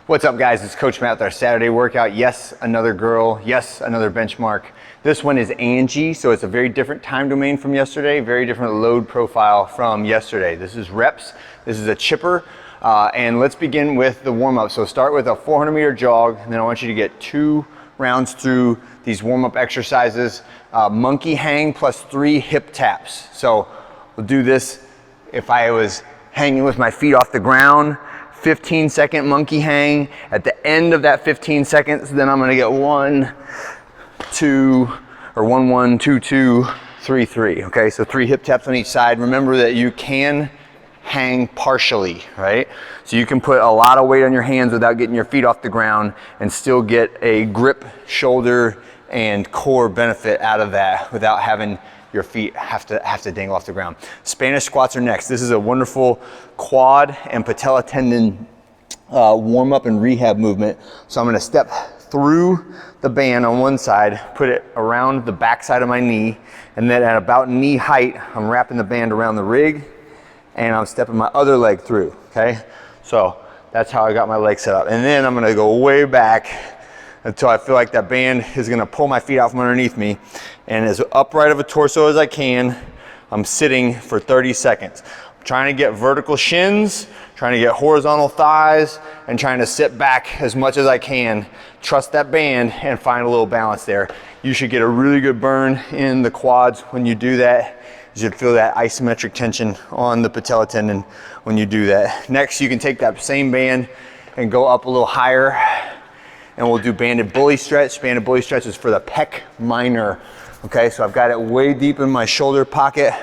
What's up, guys? It's Coach Matt with our Saturday workout. Yes, another girl. Yes, another benchmark. This one is Angie, so it's a very different time domain from yesterday, very different load profile from yesterday. This is reps, this is a chipper, and let's begin with the warm-up. So start with a 400-meter jog, and then I want you to get 2 rounds through these warm-up exercises. Monkey hang plus 3 hip taps. So we'll do this if I was hanging with my feet off the ground. 15-second monkey hang. At the end of that 15 seconds, then I'm gonna get 1, 2, or 1, 1, 2, 2, 3, 3. Okay, so 3 hip taps on each side. Remember that you can hang partially, right? So you can put a lot of weight on your hands without getting your feet off the ground and still get a grip, shoulder, and core benefit out of that without having your feet have to dangle off the ground. Spanish squats are next. This is a wonderful quad and patella tendon warm up and rehab movement. So I'm gonna step through the band on one side, put it around the back side of my knee, and then at about knee height, I'm wrapping the band around the rig and I'm stepping my other leg through, okay? So that's how I got my leg set up. And then I'm gonna go way back until I feel like that band is gonna pull my feet out from underneath me. And as upright of a torso as I can, I'm sitting for 30 seconds. I'm trying to get vertical shins, trying to get horizontal thighs, and trying to sit back as much as I can. Trust that band and find a little balance there. You should get a really good burn in the quads when you do that. You should feel that isometric tension on the patella tendon when you do that. Next, you can take that same band and go up a little higher, and we'll do banded bully stretch. Banded bully stretch is for the pec minor. Okay, so I've got it way deep in my shoulder pocket.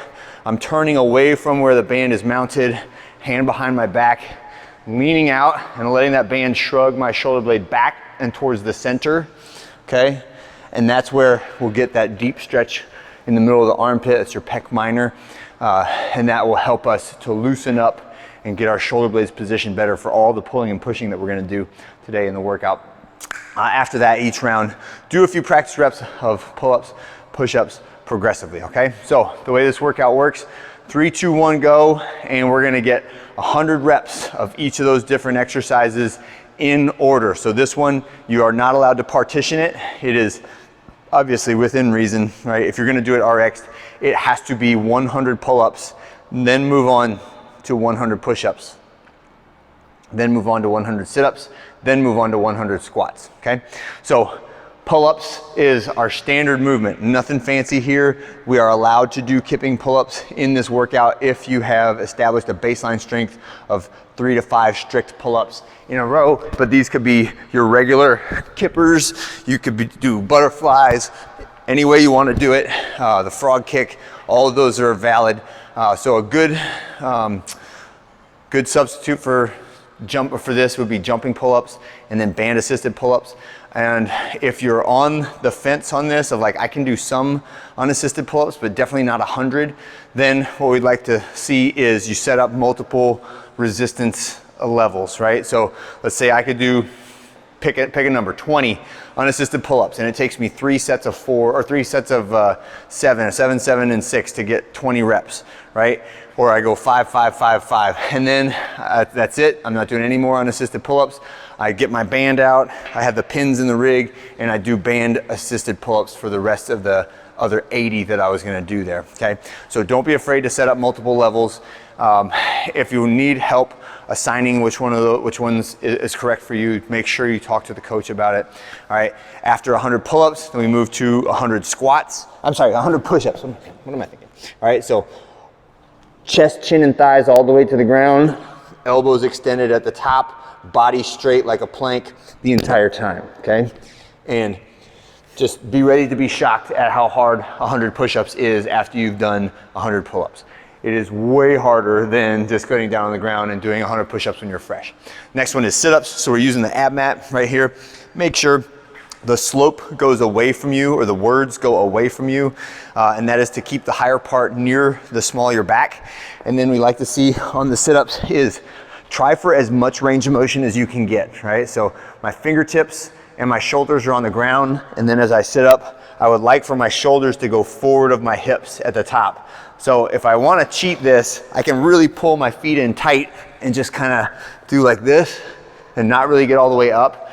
I'm turning away from where the band is mounted, hand behind my back, leaning out and letting that band shrug my shoulder blade back and towards the center, okay? And that's where we'll get that deep stretch in the middle of the armpit. It's your pec minor, and that will help us to loosen up and get our shoulder blades positioned better for all the pulling and pushing that we're gonna do today in the workout. After that, each round, do a few practice reps of pull-ups, push-ups progressively, okay? So the way this workout works, 3, 2, 1, go, and we're gonna get 100 reps of each of those different exercises in order. So this one, you are not allowed to partition it. It is obviously within reason, right? If you're gonna do it RX, it has to be 100 pull-ups, then move on to 100 push-ups, then move on to 100 sit-ups, then move on to 100 squats, okay? So pull-ups is our standard movement. Nothing fancy here. We are allowed to do kipping pull-ups in this workout if you have established a baseline strength of 3 to 5 strict pull-ups in a row, but these could be your regular kippers. You could do butterflies, any way you want to do it. The frog kick, all of those are valid. So a good substitute for this would be jumping pull-ups and then band assisted pull-ups. And if you're on the fence on this of like, I can do some unassisted pull-ups, but definitely not 100, then what we'd like to see is you set up multiple resistance levels, right? So let's say I could do, pick a number, 20 unassisted pull-ups, and it takes me 3 sets of 4 or 3 sets of 7, 7, and 6 to get 20 reps, right? Or I go 5, 5, 5, 5, and then that's it. I'm not doing any more unassisted pull-ups. I get my band out, I have the pins in the rig, and I do band assisted pull-ups for the rest of the other 80 that I was gonna do there, okay? So don't be afraid to set up multiple levels. If you need help assigning which ones is correct for you, make sure you talk to the coach about it. All right, after 100 pull-ups, then we move to 100 squats. I'm sorry, 100 push-ups. What am I thinking? All right, so chest, chin, and thighs all the way to the ground, elbows extended at the top, body straight like a plank the entire time, okay? And just be ready to be shocked at how hard 100 push-ups is after you've done 100 pull-ups. It is way harder than just getting down on the ground and doing 100 push-ups when you're fresh. Next one is sit-ups. So we're using the ab mat right here. Make sure the slope goes away from you, or the words go away from you, and that is to keep the higher part near the small of your back. And then we like to see on the sit-ups is try for as much range of motion as you can get, right? So my fingertips and my shoulders are on the ground, and then as I sit up, I would like for my shoulders to go forward of my hips at the top. So if I want to cheat this, I can really pull my feet in tight and just kind of do like this and not really get all the way up.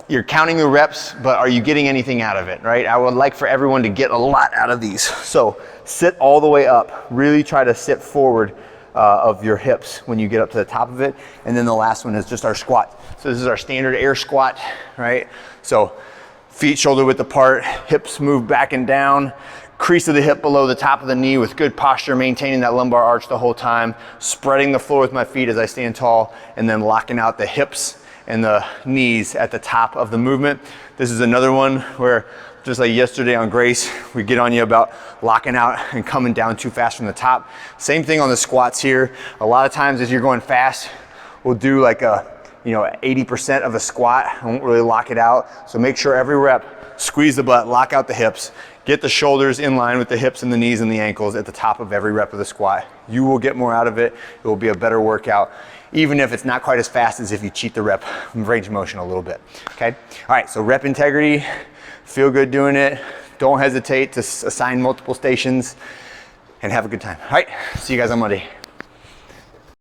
You're counting the reps, but are you getting anything out of it, right? I would like for everyone to get a lot out of these. So sit all the way up. Really try to sit forward of your hips when you get up to the top of it. And then the last one is just our squat. So this is our standard air squat, right? So feet shoulder width apart, hips move back and down, crease of the hip below the top of the knee with good posture, maintaining that lumbar arch the whole time, spreading the floor with my feet as I stand tall, and then locking out the hips and the knees at the top of the movement. This is another one where, just like yesterday on Grace, we get on you about locking out and coming down too fast from the top. Same thing on the squats here. A lot of times as you're going fast, we'll do like a 80% of a squat. I won't really lock it out. So make sure every rep, squeeze the butt, lock out the hips, get the shoulders in line with the hips and the knees and the ankles at the top of every rep of the squat. You will get more out of it. It will be a better workout, even if it's not quite as fast as if you cheat the rep range of motion a little bit, okay? All right, so rep integrity, feel good doing it. Don't hesitate to assign multiple stations and have a good time. All right, see you guys on Monday.